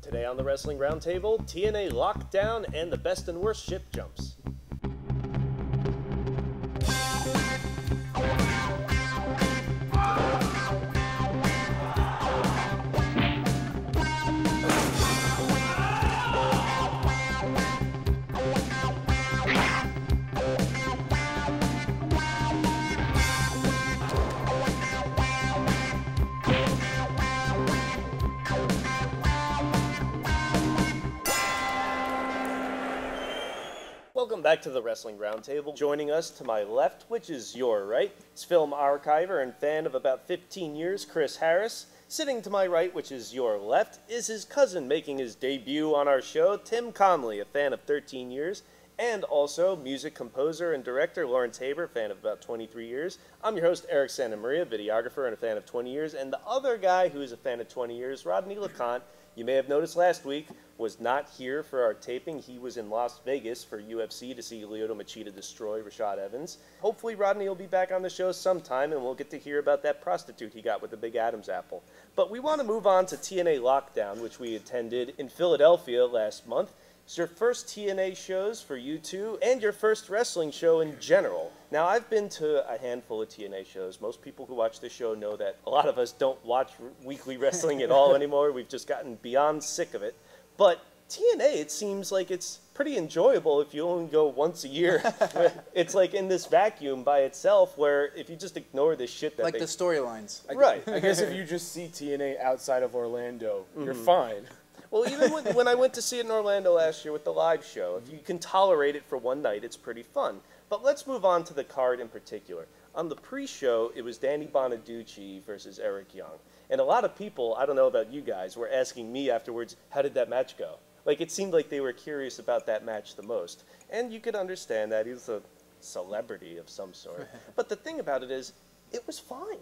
Today on the Wrestling Roundtable, TNA Lockdown and the best and worst ship jumps. Welcome back to the Wrestling Roundtable. Joining us to my left, which is your right, is film archiver and fan of about 15 years, Chris Harris. Sitting to my right, which is your left, is his cousin making his debut on our show, Tim Conley, a fan of 13 years, and also music composer and director Lawrence Haber, fan of about 23 years. I'm your host, Eric Santamaria, videographer and a fan of 20 years, and the other guy who is a fan of 20 years, Rodney LeConte. You may have noticed last week was not here for our taping. He was in Las Vegas for UFC to see Lyoto Machida destroy Rashad Evans. Hopefully Rodney will be back on the show sometime and we'll get to hear about that prostitute he got with the big Adam's apple. But we want to move on to TNA Lockdown, which we attended in Philadelphia last month. It's your first TNA shows for you two, and your first wrestling show in general. Now, I've been to a handful of TNA shows. Most people who watch this show know that a lot of us don't watch weekly wrestling at all anymore. We've just gotten beyond sick of it. But TNA, it seems like it's pretty enjoyable if you only go once a year. It's like in this vacuum by itself where if you just ignore this shit that like the storylines. Right. I guess if you just see TNA outside of Orlando, you're fine. Well, even when I went to see it in Orlando last year with the live show, if you can tolerate it for one night, it's pretty fun. But let's move on to the card in particular. On the pre-show, it was Danny Bonaduce versus Eric Young. And a lot of people, I don't know about you guys, were asking me afterwards, how did that match go? Like, it seemed like they were curious about that match the most. And you could understand that. He's a celebrity of some sort. But the thing about it is, it was fine.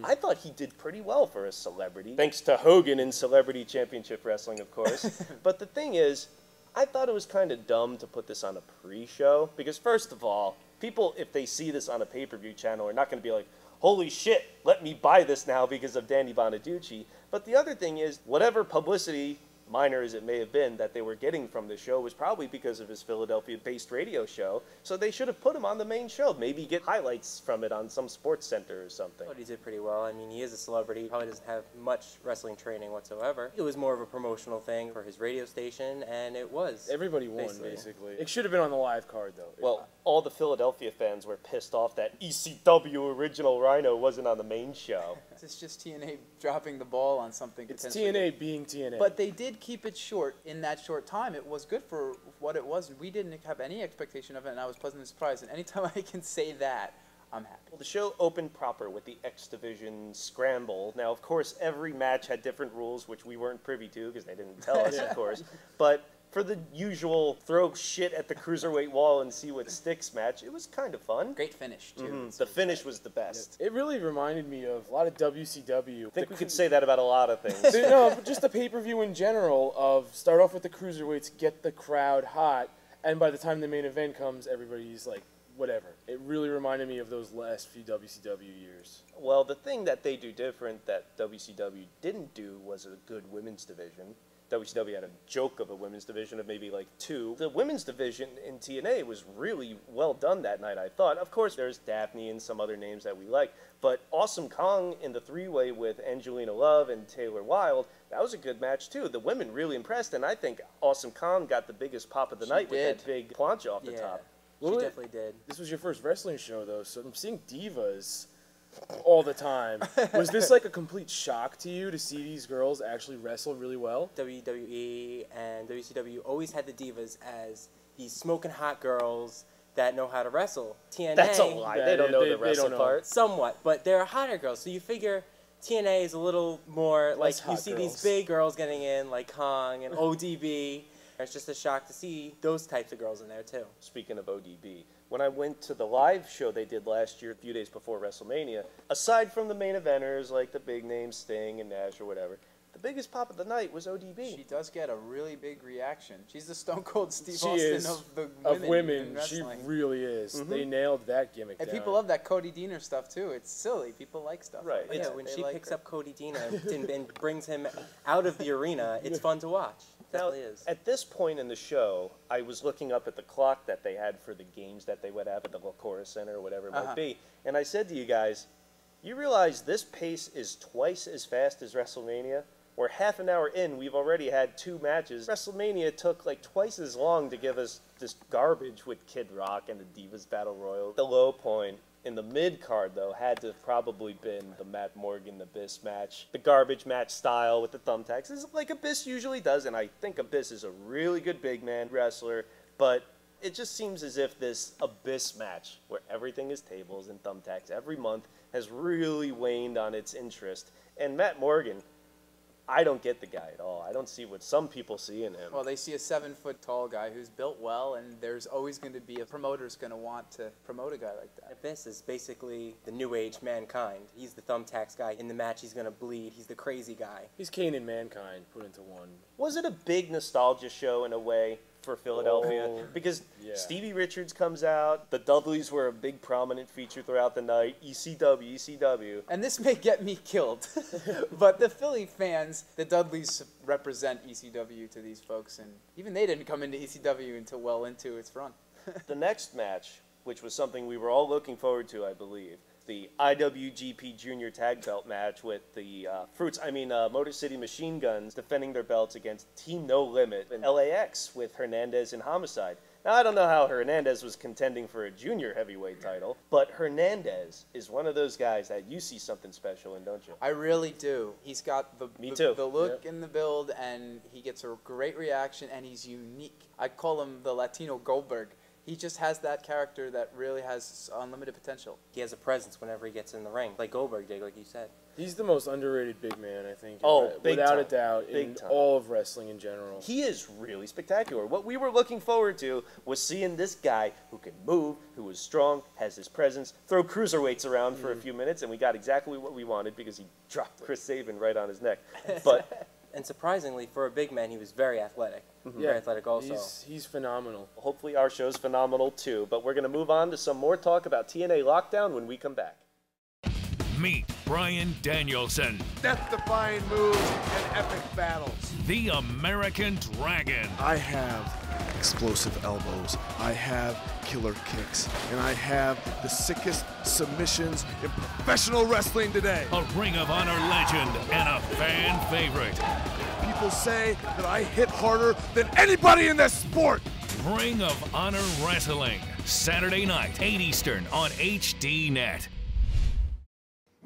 I thought he did pretty well for a celebrity. Thanks to Hogan in Celebrity Championship Wrestling, of course. But the thing is, I thought it was kind of dumb to put this on a pre-show. Because first of all, people, if they see this on a pay-per-view channel, are not going to be like, holy shit, let me buy this now because of Danny Bonaduce. But the other thing is, whatever publicity, minor as it may have been, that they were getting from the show was probably because of his Philadelphia-based radio show, so they should have put him on the main show, maybe get highlights from it on some sports center or something. But he did pretty well. I mean, he is a celebrity. He probably doesn't have much wrestling training whatsoever. It was more of a promotional thing for his radio station, and it was. Everybody won, basically. It should have been on the live card, though. Well, all the Philadelphia fans were pissed off that ECW Original Rhino wasn't on the main show. It's just TNA dropping the ball on something. It's TNA being TNA. But they did keep it short in that short time. It was good for what it was. We didn't have any expectation of it, and I was pleasantly surprised. And anytime I can say that, I'm happy. Well, the show opened proper with the X Division Scramble. Now, of course, every match had different rules, which we weren't privy to because they didn't tell us, of course. But for the usual throw shit at the cruiserweight wall and see what sticks match, it was kind of fun. Great finish, too. The finish was the best. It really reminded me of a lot of WCW. I think we could say that about a lot of things. No, just the pay-per-view in general of start off with the cruiserweights, get the crowd hot, and by the time the main event comes, everybody's like, whatever. It really reminded me of those last few WCW years. Well, the thing that they do different that WCW didn't do was a good women's division. WCW had a joke of a women's division of maybe like two. The women's division in TNA was really well done that night, I thought. Of course, there's Daffney and some other names that we like, but Awesome Kong in the three-way with Angelina Love and Taylor Wilde, that was a good match too. The women really impressed, and I think Awesome Kong got the biggest pop of the night with that big plancha off the top. She definitely did. This was your first wrestling show, though, so I'm seeing divas all the time. Was this like a complete shock to you to see these girls actually wrestle really well? WWE and WCW always had the divas as these smoking hot girls that know how to wrestle. TNA... That's a lie. They don't know the wrestle part. Somewhat, but they're hotter girls, so you figure TNA is a little more like you see these big girls getting in, like Kong and ODB. It's just a shock to see those types of girls in there, too. Speaking of ODB, when I went to the live show they did last year, a few days before WrestleMania, aside from the main eventers, like the big names, Sting and Nash or whatever, the biggest pop of the night was ODB. She does get a really big reaction. She's the Stone Cold Steve She Austin is, of the women. in She wrestling. really is. They nailed that gimmick. And down. people love that Cody Deaner stuff too. It's silly. People like stuff. Right. Like Yeah, that. when They she like picks her. up Cody Deaner and brings him out of the arena, it's fun to watch. Now, Definitely is. at this point in the show, I was looking up at the clock that they had for the games that they would have at the Lacora Center or whatever it might be, and I said to you guys, you realize this pace is twice as fast as WrestleMania? We're half an hour in, we've already had 2 matches. WrestleMania took like twice as long to give us this garbage with Kid Rock and the Divas Battle Royal. The low point in the mid-card, though, had to have probably been the Matt Morgan Abyss match. The garbage match style with the thumbtacks is like Abyss usually does, and I think Abyss is a really good big man wrestler, but it just seems as if this Abyss match, where everything is tables and thumbtacks every month, has really waned on its interest. And Matt Morgan, I don't get the guy at all. I don't see what some people see in him. Well, they see a 7-foot-tall guy who's built well, and there's always going to be a promoter's going to want to promote a guy like that. Abyss is basically the new age Mankind. He's the thumbtacks guy. In the match, he's going to bleed. He's the crazy guy. He's Kane and Mankind put into one. Was it a big nostalgia show in a way for Philadelphia? Because yeah. Stevie Richards comes out, the Dudleys were a big prominent feature throughout the night, ECW. And this may get me killed, but the Philly fans, the Dudleys represent ECW to these folks, and even they didn't come into ECW until well into its run. The next match, which was something we were all looking forward to, I believe, the IWGP Junior Tag Belt match with the Motor City Machine Guns defending their belts against Team No Limit and LAX with Hernandez and Homicide. Now, I don't know how Hernandez was contending for a junior heavyweight title, but Hernandez is one of those guys that you see something special in, don't you? I really do. He's got the look Yep. and the build, and he gets a great reaction, and he's unique. I call him the Latino Goldberg. He just has that character that really has unlimited potential. He has a presence whenever he gets in the ring, like Goldberg did, like you said. He's the most underrated big man, I think. Oh, big without time. a doubt, Big in time. all of wrestling in general. He is really spectacular. What we were looking forward to was seeing this guy who can move, who is strong, has his presence, throw cruiserweights around for a few minutes, and we got exactly what we wanted because he dropped Chris Sabin right on his neck. But And surprisingly, for a big man, he was very athletic. Very athletic also. He's phenomenal. hopefully our show's phenomenal too. But we're going to move on to some more talk about TNA Lockdown when we come back. Meet Bryan Danielson, Death-defying moves and epic battles. the American Dragon. I have explosive elbows. I have killer kicks. And I have the sickest submissions in professional wrestling today. A Ring of Honor legend and a fan favorite. People say that I hit harder than anybody in this sport. Ring of Honor Wrestling. Saturday night, 8 Eastern on HD Net.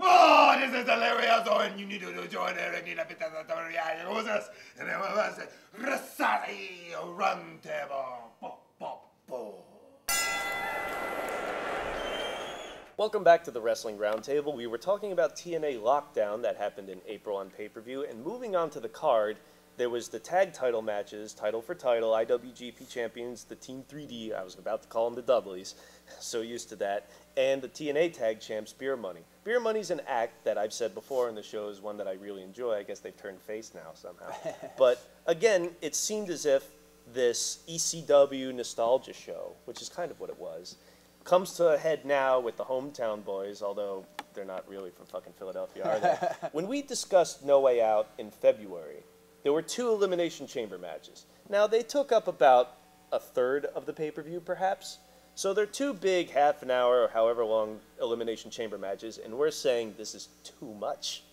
Oh, this is hilarious, oh, and you need to join Eric in a bit of the roses, and then we'll say, Rasari Roundtable. Welcome back to the Wrestling Roundtable. We were talking about TNA Lockdown that happened in April on pay-per-view, and moving on to the card, there was the tag title matches, title for title, IWGP champions, the Team 3D, I was about to call them the Dudleys, so used to that, and the TNA tag champs, Beer Money. Beer Money's an act that I've said before in the show is one that I really enjoy. I guess they've turned face now somehow. But again, it seemed as if this ECW nostalgia show, which is kind of what it was, comes to a head now with the hometown boys, although they're not really from fucking Philadelphia, are they? When we discussed No Way Out in February, there were 2 Elimination Chamber matches. Now, they took up about a third of the pay-per-view, perhaps. So they're 2 big half an hour or however long Elimination Chamber matches, and we're saying this is too much.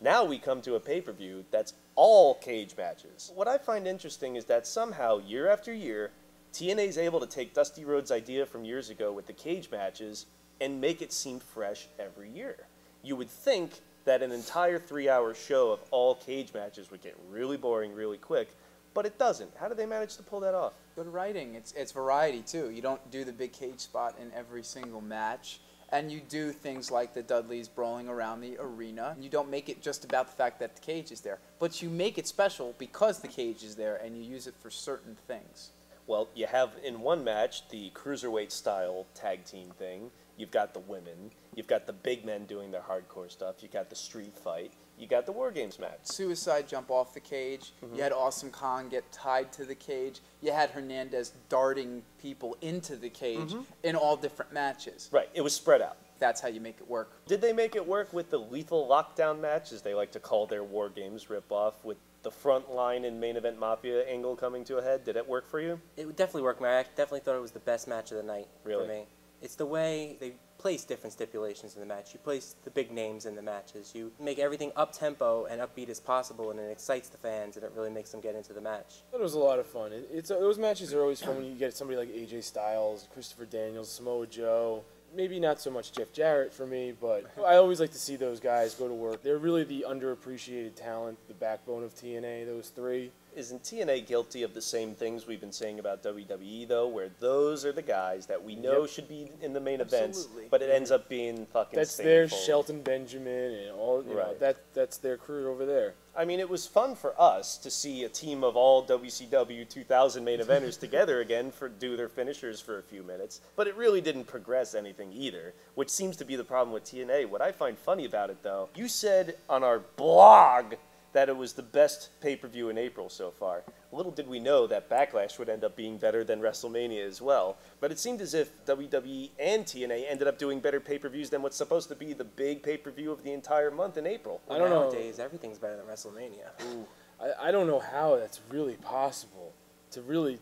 Now we come to a pay-per-view that's all cage matches. What I find interesting is that somehow, year after year, TNA is able to take Dusty Rhodes' idea from years ago with the cage matches and make it seem fresh every year. You would think that an entire 3-hour show of all cage matches would get really boring really quick, but it doesn't. How do they manage to pull that off? Good writing. It's variety, too. You don't do the big cage spot in every single match. And you do things like the Dudleys brawling around the arena. You don't make it just about the fact that the cage is there. But you make it special because the cage is there, and you use it for certain things. Well, you have in one match the cruiserweight style tag team thing. You've got the women. You've got the big men doing their hardcore stuff. You've got the street fight. you got the War Games match. Suicide jump off the cage. You had Awesome Kong get tied to the cage. You had Hernandez darting people into the cage in all different matches. Right, it was spread out. That's how you make it work. Did they make it work with the Lethal Lockdown match, as they like to call their War Games ripoff, with the Frontline and Main Event Mafia angle coming to a head? Did it work for you? It would definitely work, man. I definitely thought it was the best match of the night Really? for me. It's the way they place different stipulations in the match. You place the big names in the matches. You make everything up-tempo and upbeat as possible, and it excites the fans, and it really makes them get into the match. It was a lot of fun. Those matches are always fun when you get somebody like AJ Styles, Christopher Daniels, Samoa Joe. Maybe not so much Jeff Jarrett for me, but I always like to see those guys go to work. They're really the underappreciated talent, the backbone of TNA, those three. Isn't TNA guilty of the same things we've been saying about WWE, though, where those are the guys that we know should be in the main events, but it ends up being fucking That's Sting their Foley. Shelton Benjamin and all. You know, that's their crew over there. I mean, it was fun for us to see a team of all WCW 2000 main eventers together again do their finishers for a few minutes, but it really didn't progress anything either, which seems to be the problem with TNA. What I find funny about it, though, you said on our blog that it was the best pay-per-view in April so far. Little did we know that Backlash would end up being better than WrestleMania as well. But it seemed as if WWE and TNA ended up doing better pay-per-views than what's supposed to be the big pay-per-view of the entire month in April. I don't know. Nowadays, everything's better than WrestleMania. Ooh, I don't know how that's really possible. To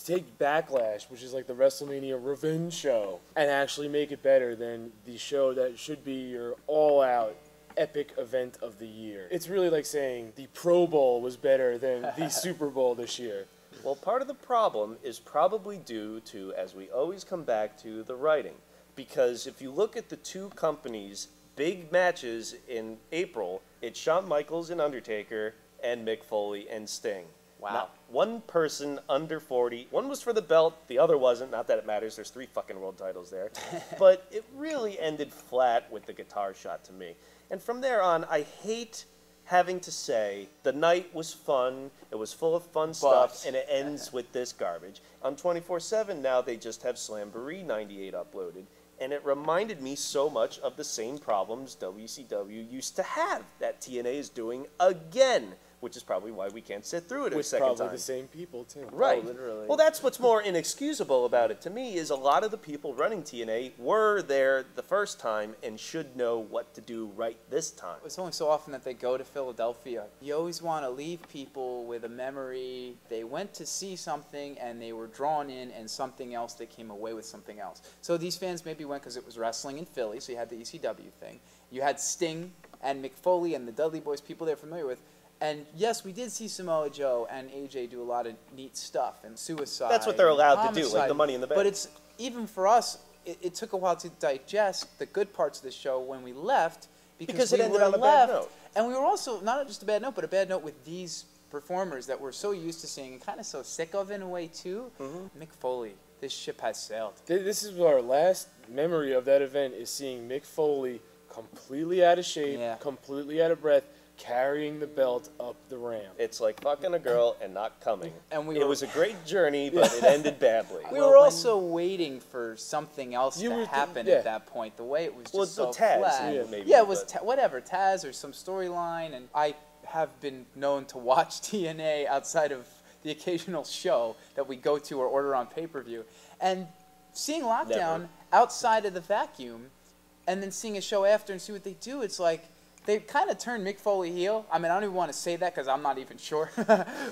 take Backlash, which is like the WrestleMania revenge show, and actually make it better than the show that should be your all-out epic event of the year. It's really like saying the Pro Bowl was better than the Super Bowl this year. Well, part of the problem is probably due to, as we always come back to, the writing. Because if you look at the two companies' big matches in April, it's Shawn Michaels and Undertaker and Mick Foley and Sting. Wow. Not one person under 40. One was for the belt, the other wasn't. Not that it matters, there's 3 fucking world titles there. But it really ended flat with the guitar shot to me. And from there on, I hate having to say the night was fun, it was full of fun stuff, and it ends with this garbage. On 24/7 now, they just have Slamboree 98 uploaded. And it reminded me so much of the same problems WCW used to have that TNA is doing again, which is probably why we can't sit through it a second time. With probably the same people, too. Right. Oh, literally. Well, that's what's more inexcusable about it to me is a lot of the people running TNA were there the first time and should know what to do right this time. It's only so often that they go to Philadelphia. You always want to leave people with a memory. They went to see something and they were drawn in, and something else, they came away with something else. So these fans maybe went because it was wrestling in Philly, so you had the ECW thing. You had Sting and Mick Foley and the Dudley Boys, people they're familiar with. And yes, we did see Samoa Joe and AJ do a lot of neat stuff, and Suicide. That's what they're allowed to do, Homicide. like the Money in the Bank. But it's, even for us, it took a while to digest the good parts of the show when we left, because it we ended were on a left, bad note. and we were also, not just a bad note, but a bad note with these performers that we're so used to seeing and kind of so sick of in a way too. Mick Foley, this ship has sailed. This is our last memory of that event, is seeing Mick Foley completely out of shape, completely out of breath, carrying the belt up the ramp. It's like fucking a girl and not coming. And it was a great journey, but it ended badly. We were also waiting for something else to happen at that point. The way it was just so Taz, flat. maybe, it was whatever, Taz or some storyline. And I have been known to watch TNA outside of the occasional show that we go to or order on pay-per-view. And seeing Lockdown outside of the vacuum and then seeing a show after and see what they do, it's like, they kind of turned Mick Foley heel. I mean, I don't even want to say that because I'm not even sure.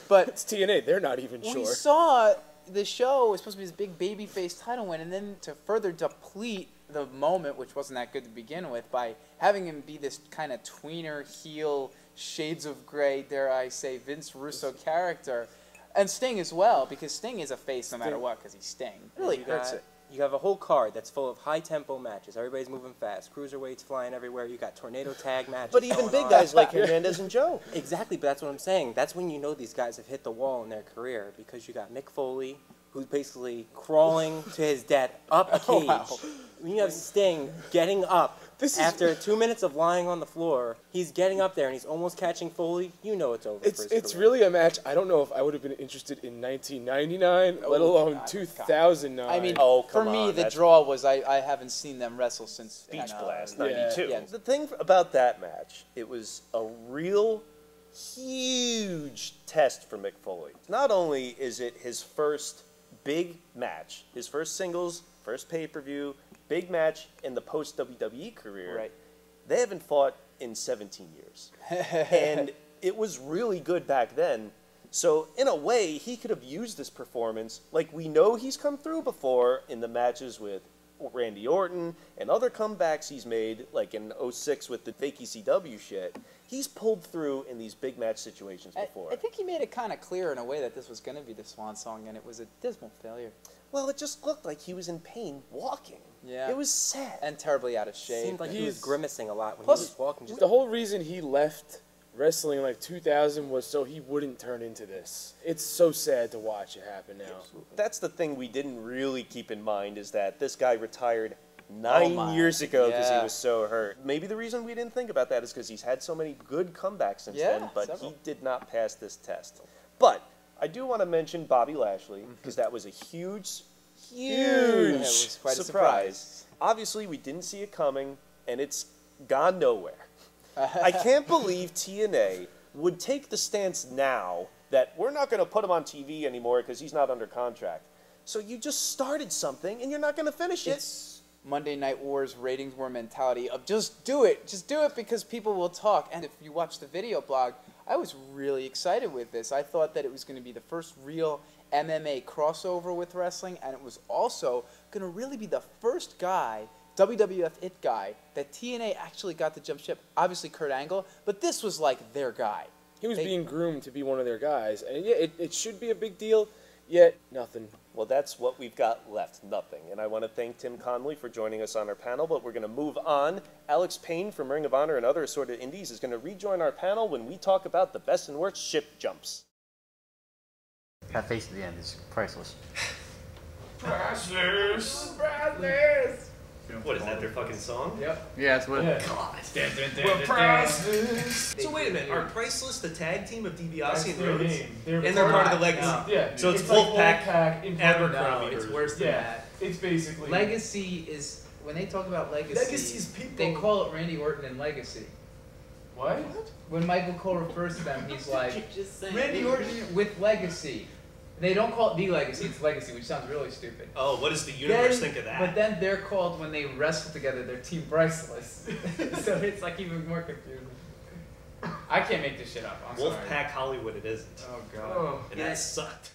But it's TNA. They're not even sure. We saw the show was supposed to be this big babyface title win, and then to further deplete the moment, which wasn't that good to begin with, by having him be this kind of tweener heel, shades of gray, dare I say, Vince Russo character. And Sting as well, because Sting is a face no matter what, because he's Sting. It really hurts it. You have a whole card that's full of high-tempo matches. Everybody's moving fast. Cruiserweights flying everywhere. You got tornado tag matches. But even big guys like Hernandez and Joe. Exactly, but that's what I'm saying. That's when you know these guys have hit the wall in their career, because you got Mick Foley, who's basically crawling to his death up a cage. Wow. When you have Sting getting up after 2 minutes of lying on the floor, he's getting up there and he's almost catching Foley. You know it's over. It's really a match. I don't know if I would have been interested in 1999, let alone 2009. I mean, Oh, for come me, on, the that's- draw was I haven't seen them wrestle since Beach and, Blast, yeah. 92. Yeah. The thing about that match, it was a real huge test for Mick Foley. Not only is it his first big match, his first singles, first pay-per-view, big match in the post-WWE career, Right. they haven't fought in 17 years. And it was really good back then. So in a way, he could have used this performance like we know he's come through before in the matches with Randy Orton and other comebacks he's made, like in 06 with the fake ECW shit. He's pulled through in these big match situations before. I think he made it kind of clear in a way that this was going to be the swan song, and it was a dismal failure. Well, it just looked like he was in pain walking. Yeah. It was sad. And terribly out of shape. Seemed like he was grimacing a lot when Plus, he was walking. Just the whole reason he left wrestling in like 2000 was so he wouldn't turn into this. It's so sad to watch it happen now. That's the thing we didn't really keep in mind, is that this guy retired 9 years ago because he Yeah. was so hurt. Maybe the reason we didn't think about that is because he's had so many good comebacks since Yeah, then, but several. he did not pass this test. But I do want to mention Bobby Lashley, because that was a huge Yeah, it was quite a surprise. Obviously, we didn't see it coming, and it's gone nowhere. I can't believe TNA would take the stance now that we're not going to put him on TV anymore because he's not under contract. So you just started something, and you're not going to finish it. It's Monday Night Wars ratings war mentality of just do it because people will talk. And if you watch the video blog, I was really excited with this. I thought that it was going to be the first real MMA crossover with wrestling, and it was also going to really be the first guy, WWF It guy, that TNA actually got to jump ship. Obviously Kurt Angle, but this was like their guy. He was being groomed to be one of their guys, and yeah, it should be a big deal, yet nothing. Well, that's what we've got left, nothing. And I want to thank Tim Conley for joining us on our panel, but we're going to move on. Alex Payne from Ring of Honor and other assorted indies is going to rejoin our panel when we talk about the best and worst ship jumps. That face at the end is priceless. Priceless. What, is that their fucking song? Yep. Yeah, that's what. God. We're priceless. So wait a minute, are Priceless the tag team of DiBiase and their Rhodes? name. And they're part of the Legacy. Yeah. So it's like Wolfpack, in Abercrombie. It's worse than that. It's basically Legacy is, when they talk about Legacy, Legacy's people. they call it Randy Orton and Legacy. What? When Michael Cole refers to them, he's like, just saying. Randy Orton with Legacy. They don't call it The Legacy, it's Legacy, which sounds really stupid. Oh, what does the But then they're called, when they wrestle together, they're Team Priceless. So it's like even more confusing. I can't make this shit up, I'm sorry. Wolfpack Hollywood it isn't. Oh god. Oh. And that sucked.